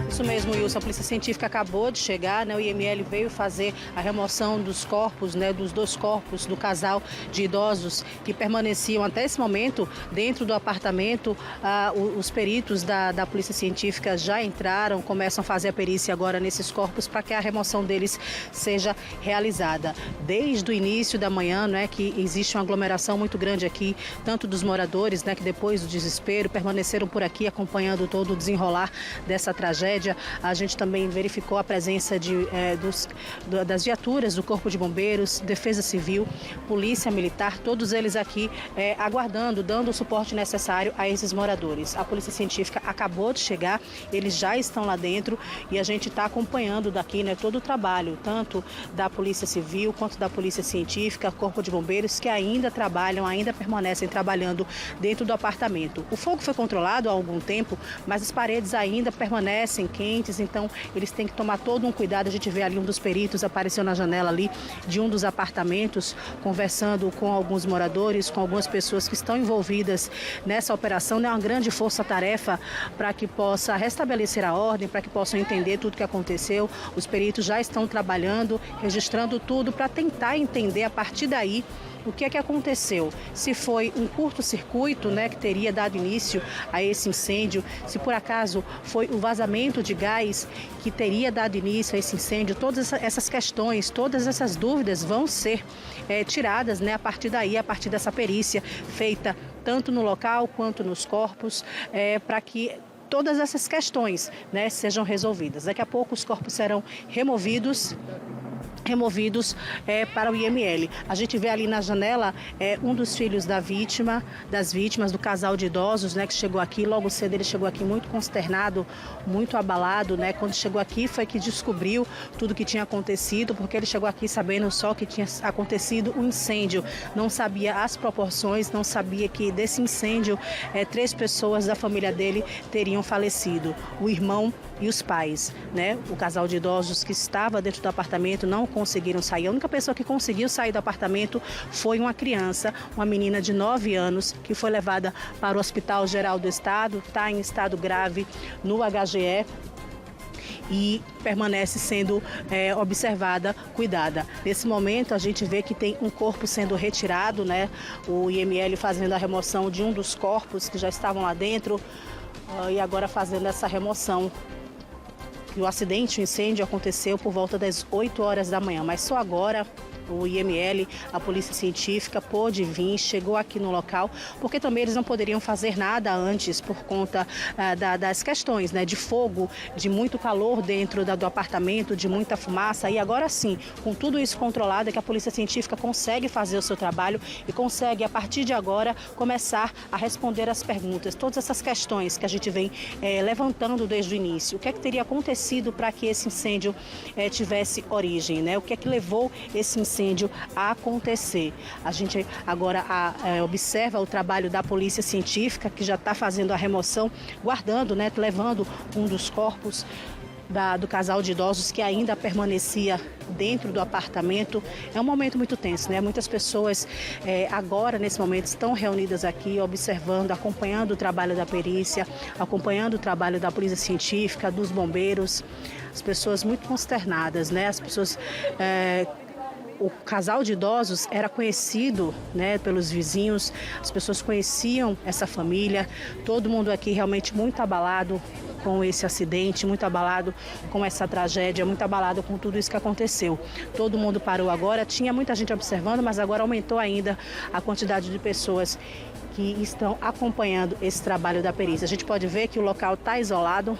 Isso mesmo, Wilson, a Polícia Científica acabou de chegar, né? O IML veio fazer a remoção dos corpos, né? Dos 2 corpos do casal de idosos que permaneciam até esse momento dentro do apartamento. Os peritos da Polícia Científica já entraram, começam a fazer a perícia agora nesses corpos para que a remoção deles seja realizada. Desde o início da manhã, né? Que existe uma aglomeração muito grande aqui, tanto dos moradores, né? Que depois do desespero permaneceram por aqui acompanhando todo o desenrolar dessa tragédia. A gente também verificou a presença das viaturas do Corpo de Bombeiros, Defesa Civil, Polícia Militar, todos eles aqui aguardando, dando o suporte necessário a esses moradores. A Polícia Científica acabou de chegar, eles já estão lá dentro e a gente está acompanhando daqui, né, todo o trabalho, tanto da Polícia Civil quanto da Polícia Científica, Corpo de Bombeiros, que ainda trabalham, ainda permanecem trabalhando dentro do apartamento. O fogo foi controlado há algum tempo, mas as paredes ainda permanecem quentes, então eles têm que tomar todo um cuidado. A gente vê ali um dos peritos apareceu na janela ali de um dos apartamentos, conversando com alguns moradores, com algumas pessoas que estão envolvidas nessa operação. É uma grande força-tarefa para que possa restabelecer a ordem, para que possam entender tudo o que aconteceu. Os peritos já estão trabalhando, registrando tudo para tentar entender a partir daí o que é que aconteceu, se foi um curto-circuito, né, que teria dado início a esse incêndio, se por acaso foi o vazamento de gás que teria dado início a esse incêndio. Todas essas questões, todas essas dúvidas vão ser tiradas, né, a partir daí, a partir dessa perícia feita tanto no local quanto nos corpos, para que todas essas questões, né, sejam resolvidas. Daqui a pouco os corpos serão removidos para o IML. A gente vê ali na janela um dos filhos das vítimas do casal de idosos, né, que chegou aqui. Logo cedo ele chegou aqui muito consternado, muito abalado, né? Quando chegou aqui foi que descobriu tudo que tinha acontecido, porque ele chegou aqui sabendo só que tinha acontecido um incêndio. Não sabia as proporções, não sabia que desse incêndio 3 pessoas da família dele teriam falecido. O irmão e os pais, né? O casal de idosos que estava dentro do apartamento não conseguiram sair. A única pessoa que conseguiu sair do apartamento foi uma criança, uma menina de 9 anos, que foi levada para o Hospital Geral do Estado, está em estado grave no HGE. E permanece sendo observada, cuidada. Nesse momento, a gente vê que tem um corpo sendo retirado, né? O IML fazendo a remoção de um dos corpos que já estavam lá dentro e agora fazendo essa remoção. E o acidente, o incêndio aconteceu por volta das 8 horas da manhã, mas só agora o IML, a Polícia Científica, pôde vir, chegou aqui no local, porque também eles não poderiam fazer nada antes por conta das questões, né, de fogo, de muito calor dentro do apartamento, de muita fumaça. E agora sim, com tudo isso controlado, é que a Polícia Científica consegue fazer o seu trabalho e consegue, a partir de agora, começar a responder as perguntas. Todas essas questões que a gente vem levantando desde o início. O que é que teria acontecido para que esse incêndio tivesse origem, né? O que é que levou esse incêndio a acontecer? A gente agora observa o trabalho da Polícia Científica, que já está fazendo a remoção, guardando, né, levando um dos corpos do casal de idosos que ainda permanecia dentro do apartamento. É um momento muito tenso, né? Muitas pessoas agora, nesse momento, estão reunidas aqui, observando, acompanhando o trabalho da perícia, acompanhando o trabalho da Polícia Científica, dos bombeiros. As pessoas muito consternadas, né? As pessoas... O casal de idosos era conhecido, né, pelos vizinhos, as pessoas conheciam essa família, todo mundo aqui realmente muito abalado com esse acidente, muito abalado com essa tragédia, muito abalado com tudo isso que aconteceu. Todo mundo parou agora, tinha muita gente observando, mas agora aumentou ainda a quantidade de pessoas que estão acompanhando esse trabalho da perícia. A gente pode ver que o local está isolado.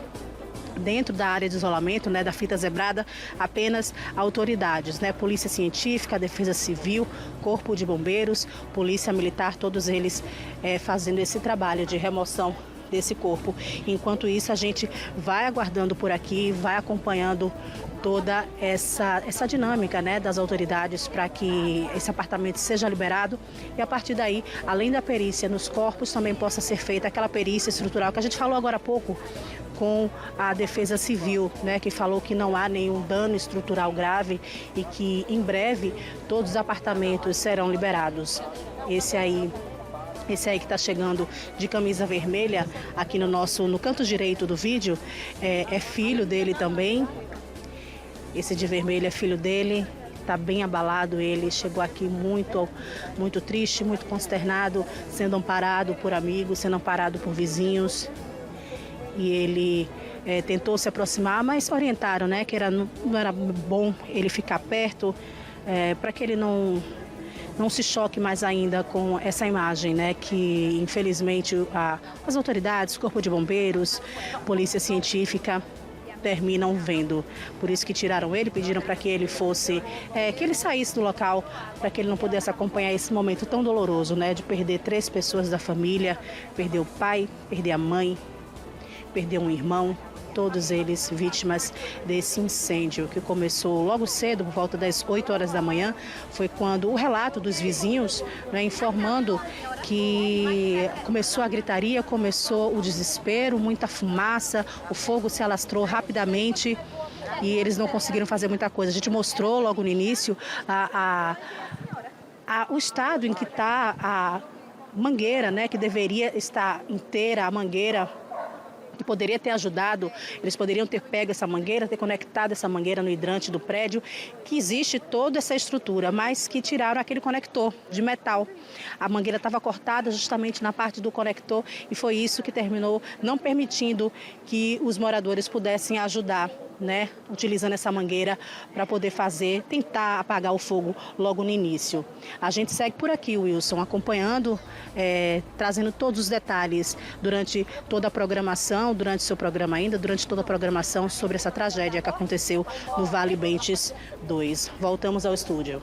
Dentro da área de isolamento, né, da fita zebrada, apenas autoridades, né, Polícia Científica, Defesa Civil, Corpo de Bombeiros, Polícia Militar, todos eles fazendo esse trabalho de remoção desse corpo. Enquanto isso, a gente vai aguardando por aqui, vai acompanhando toda essa dinâmica, né, das autoridades para que esse apartamento seja liberado e a partir daí, além da perícia nos corpos, também possa ser feita aquela perícia estrutural que a gente falou agora há pouco com a Defesa Civil, né, que falou que não há nenhum dano estrutural grave e que em breve todos os apartamentos serão liberados. Esse aí que está chegando de camisa vermelha aqui no canto direito do vídeo é filho dele também. Esse de vermelho é filho dele. Está bem abalado, ele chegou aqui muito triste, muito consternado, sendo amparado por amigos, sendo amparado por vizinhos. E ele tentou se aproximar, mas orientaram, né, que não era bom ele ficar perto, para que ele não se choque mais ainda com essa imagem, né, que infelizmente as autoridades, Corpo de Bombeiros, Polícia Científica terminam vendo. Por isso que tiraram ele, pediram para que ele que ele saísse do local, para que ele não pudesse acompanhar esse momento tão doloroso, né, de perder 3 pessoas da família, perder o pai, perder a mãe, perdeu um irmão, todos eles vítimas desse incêndio que começou logo cedo, por volta das 8 horas da manhã. Foi quando o relato dos vizinhos, né, informando que começou a gritaria, começou o desespero, muita fumaça, o fogo se alastrou rapidamente e eles não conseguiram fazer muita coisa. A gente mostrou logo no início o estado em que está a mangueira, né, que deveria estar inteira, a mangueira que poderia ter ajudado, eles poderiam ter pego essa mangueira, ter conectado essa mangueira no hidrante do prédio, que existe toda essa estrutura, mas que tiraram aquele conector de metal. A mangueira estava cortada justamente na parte do conector e foi isso que terminou não permitindo que os moradores pudessem ajudar, né, utilizando essa mangueira para poder tentar apagar o fogo logo no início. A gente segue por aqui, Wilson, acompanhando, trazendo todos os detalhes durante toda a programação, durante seu programa ainda, durante toda a programação sobre essa tragédia que aconteceu no Vale Bentes 2. Voltamos ao estúdio.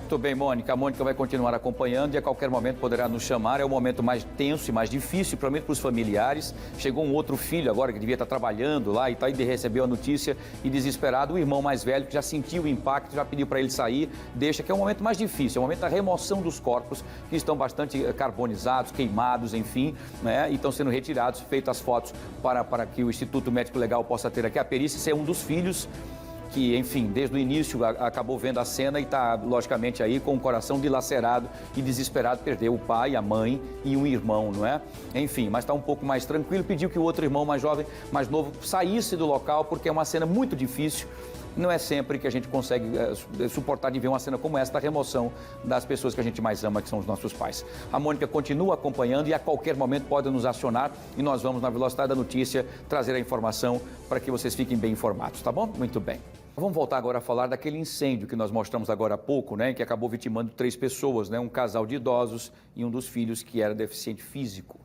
Muito bem, Mônica. A Mônica vai continuar acompanhando e a qualquer momento poderá nos chamar. É o momento mais tenso e mais difícil, principalmente para os familiares. Chegou um outro filho agora que devia estar trabalhando lá e recebeu a notícia e desesperado. O irmão mais velho que já sentiu o impacto, já pediu para ele sair. Deixa que é o momento mais difícil, é o momento da remoção dos corpos que estão bastante carbonizados, queimados, enfim, né? E estão sendo retirados, feitas as fotos para que o Instituto Médico Legal possa ter aqui a perícia. Esse é um dos filhos. que, enfim, desde o início acabou vendo a cena e está, logicamente, aí com o coração dilacerado e desesperado, perdeu o pai, a mãe e um irmão, não é? Enfim, mas está um pouco mais tranquilo, pediu que o outro irmão mais jovem, mais novo, saísse do local, porque é uma cena muito difícil. Não é sempre que a gente consegue suportar de ver uma cena como essa, da remoção das pessoas que a gente mais ama, que são os nossos pais. A Mônica continua acompanhando e a qualquer momento pode nos acionar e nós vamos, na velocidade da notícia, trazer a informação para que vocês fiquem bem informados, tá bom? Muito bem. Vamos voltar agora a falar daquele incêndio que nós mostramos agora há pouco, né, que acabou vitimando 3 pessoas, né, um casal de idosos e um dos filhos que era deficiente físico.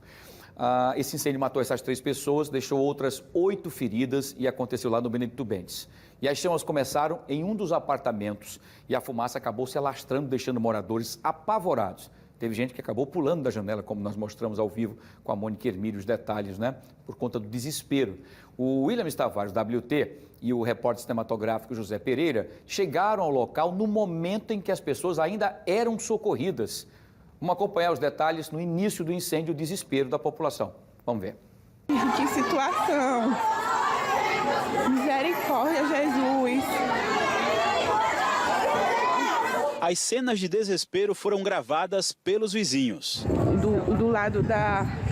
Esse incêndio matou essas 3 pessoas, deixou outras 8 feridas e aconteceu lá no Benedito Bentes. E as chamas começaram em um dos apartamentos e a fumaça acabou se alastrando, deixando moradores apavorados. Teve gente que acabou pulando da janela, como nós mostramos ao vivo com a Mônica Hermílio, os detalhes, né? Por conta do desespero. O William Tavares, WT, e o repórter cinematográfico José Pereira chegaram ao local no momento em que as pessoas ainda eram socorridas. Vamos acompanhar os detalhes no início do incêndio, o desespero da população. Vamos ver. Que situação! Misericórdia, Jesus! As cenas de desespero foram gravadas pelos vizinhos. Do lado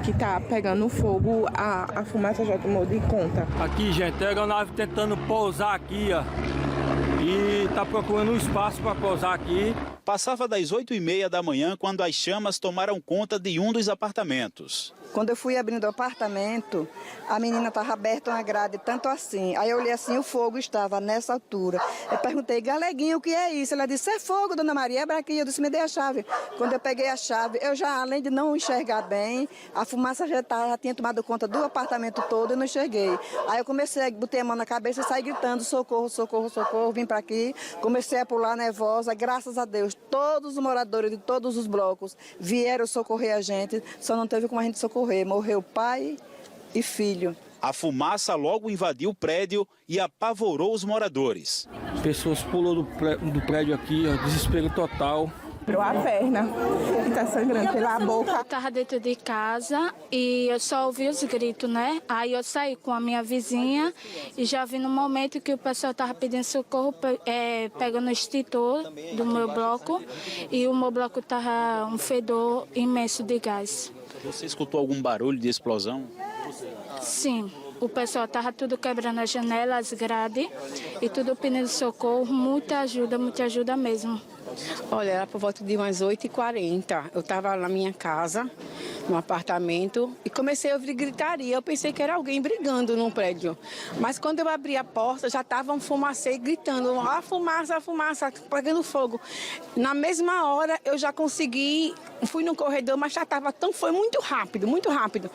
que tá pegando fogo, a fumaça já tomou de conta. Aqui, gente, a aeronave tentando pousar aqui, ó. E tá procurando um espaço para pousar aqui. Passava das 8h30 da manhã quando as chamas tomaram conta de um dos apartamentos. Quando eu fui abrindo o apartamento, a menina estava aberta uma grade, tanto assim. Aí eu olhei assim, o fogo estava nessa altura. Eu perguntei, Galeguinho, o que é isso? Ela disse, é fogo, dona Maria, é braquinha. Eu disse, me dê a chave. Quando eu peguei a chave, eu já, além de não enxergar bem, a fumaça já tinha tomado conta do apartamento todo e não enxerguei. Aí eu comecei, botei a mão na cabeça e saí gritando, socorro, socorro, socorro, vim para aqui. Comecei a pular nervosa, graças a Deus, todos os moradores de todos os blocos vieram socorrer a gente, só não teve como a gente socorrer. Morreu pai e filho. A fumaça logo invadiu o prédio e apavorou os moradores. Pessoas pulou do prédio aqui, ó, desespero total. Quebrou a perna, que tá sangrando pela boca. Eu tava dentro de casa e eu só ouvi os gritos, né? Aí eu saí com a minha vizinha e já vi no momento que o pessoal tava pedindo socorro, pegando o extintor do meu bloco e o meu bloco tava um fedor imenso de gás. Você escutou algum barulho de explosão? Sim. O pessoal estava tudo quebrando as janelas, as grades e tudo pedindo socorro, muita ajuda mesmo. Olha, era por volta de umas 8h40. Eu estava na minha casa, no apartamento, e comecei a ouvir gritaria. Eu pensei que era alguém brigando no prédio. Mas quando eu abri a porta, já estava um fumacê gritando, a fumaça, pegando fogo. Na mesma hora, eu já consegui, fui no corredor, mas já estava foi muito rápido,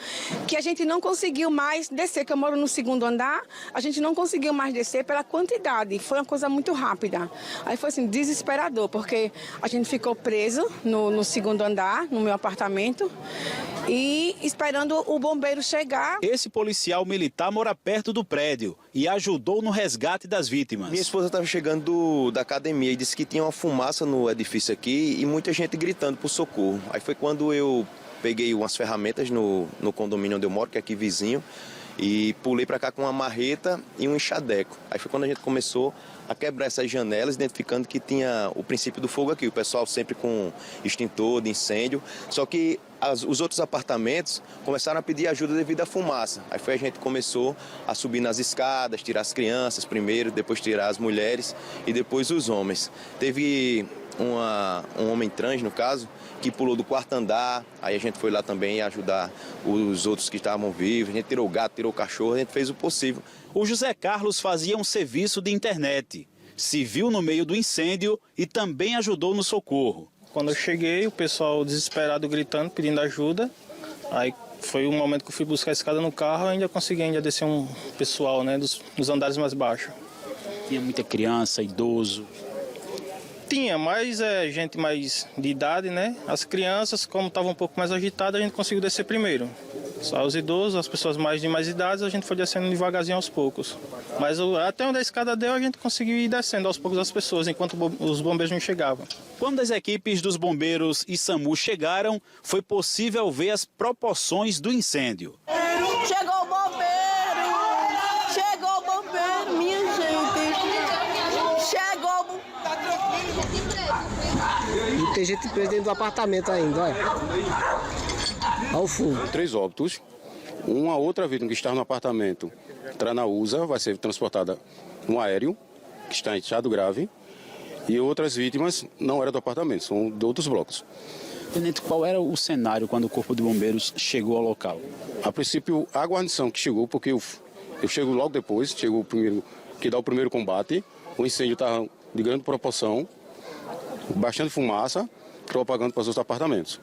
que a gente não conseguiu mais descer, que eu moro no 2º andar, a gente não conseguiu mais descer pela quantidade. Foi uma coisa muito rápida. Aí foi assim, desesperador, porque a gente ficou preso no 2º andar, no meu apartamento, e esperando o bombeiro chegar. Esse policial militar mora perto do prédio e ajudou no resgate das vítimas. Minha esposa estava chegando da academia e disse que tinha uma fumaça no edifício aqui e muita gente gritando por socorro. Aí foi quando eu peguei umas ferramentas no condomínio onde eu moro, que é aqui vizinho, e pulei para cá com uma marreta e um enxadeco. Aí foi quando a gente começou a quebrar essas janelas, identificando que tinha o princípio do fogo aqui. O pessoal sempre com extintor de incêndio, só que os outros apartamentos começaram a pedir ajuda devido à fumaça. Aí foi a gente começou a subir nas escadas, tirar as crianças primeiro, depois tirar as mulheres e depois os homens. Teve um homem trans, no caso, que pulou do 4º andar, aí a gente foi lá também ajudar os outros que estavam vivos, a gente tirou o gato, tirou o cachorro, a gente fez o possível. O José Carlos fazia um serviço de internet, se viu no meio do incêndio e também ajudou no socorro. Quando eu cheguei, o pessoal desesperado gritando, pedindo ajuda, aí foi o momento que eu fui buscar a escada no carro e ainda consegui descer um pessoal, né, dos andares mais baixos. Tinha muita criança, idoso? Tinha, mas gente mais de idade, né? As crianças, como estavam um pouco mais agitadas, a gente conseguiu descer primeiro. Só os idosos, as pessoas de mais idade, a gente foi descendo devagarzinho aos poucos. Mas até onde a escada deu, a gente conseguiu ir descendo aos poucos as pessoas, enquanto os bombeiros não chegavam. Quando as equipes dos bombeiros e SAMU chegaram, foi possível ver as proporções do incêndio. Chegou o bombeiro! Chegou o bombeiro, minha gente! Tem gente presa dentro do apartamento ainda, olha. Olha o fogo. 3 óbitos. Uma outra vítima que estava no apartamento Tranausa vai ser transportada no aéreo, que está em estado grave. E outras vítimas não eram do apartamento, são de outros blocos. Tenente, qual era o cenário quando o Corpo de Bombeiros chegou ao local? A princípio, a guarnição que chegou, porque eu chego logo depois, chegou o primeiro, que dá o primeiro combate. O incêndio estava de grande proporção, bastante fumaça, propagando para os outros apartamentos.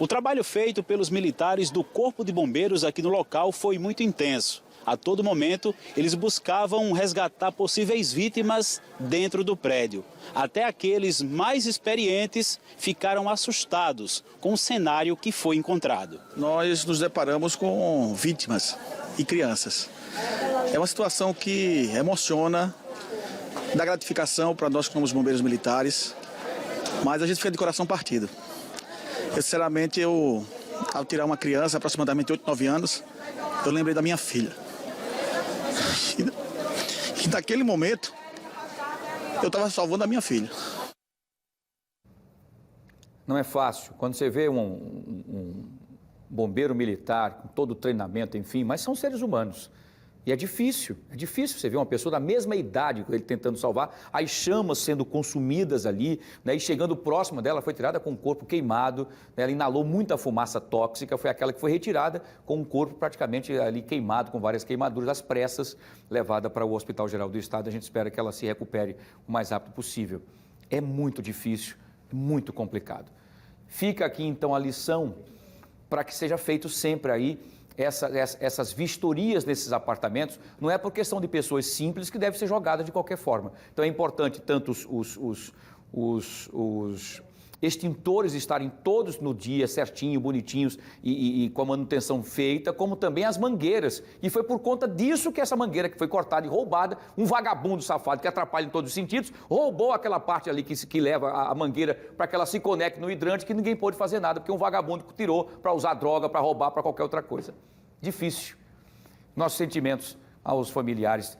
O trabalho feito pelos militares do Corpo de Bombeiros aqui no local foi muito intenso. A todo momento, eles buscavam resgatar possíveis vítimas dentro do prédio. Até aqueles mais experientes ficaram assustados com o cenário que foi encontrado. Nós nos deparamos com vítimas e crianças. É uma situação que emociona, dá gratificação para nós que somos bombeiros militares, mas a gente fica de coração partido. Eu, sinceramente, ao tirar uma criança, aproximadamente 8, 9 anos, eu lembrei da minha filha. E naquele momento, eu estava salvando a minha filha. Não é fácil. Quando você vê um bombeiro militar, com todo o treinamento, enfim, mas são seres humanos. E é difícil você ver uma pessoa da mesma idade que ele tentando salvar, as chamas sendo consumidas ali, né, e chegando próxima dela, foi tirada com o corpo queimado, né, ela inalou muita fumaça tóxica, foi aquela que foi retirada com o corpo praticamente ali queimado, com várias queimaduras, às pressas, levada para o Hospital Geral do Estado. A gente espera que ela se recupere o mais rápido possível. É muito difícil, muito complicado. Fica aqui então a lição para que seja feito sempre aí essas vistorias desses apartamentos. Não é por questão de pessoas simples que deve ser jogada de qualquer forma. Então é importante tanto os extintores estarem todos no dia, certinho, bonitinhos e com a manutenção feita, como também as mangueiras. E foi por conta disso que essa mangueira que foi cortada e roubada, um vagabundo safado que atrapalha em todos os sentidos, roubou aquela parte ali que leva a mangueira para que ela se conecte no hidrante, que ninguém pôde fazer nada, porque um vagabundo tirou para usar droga, para roubar, para qualquer outra coisa. Difícil. Nossos sentimentos aos familiares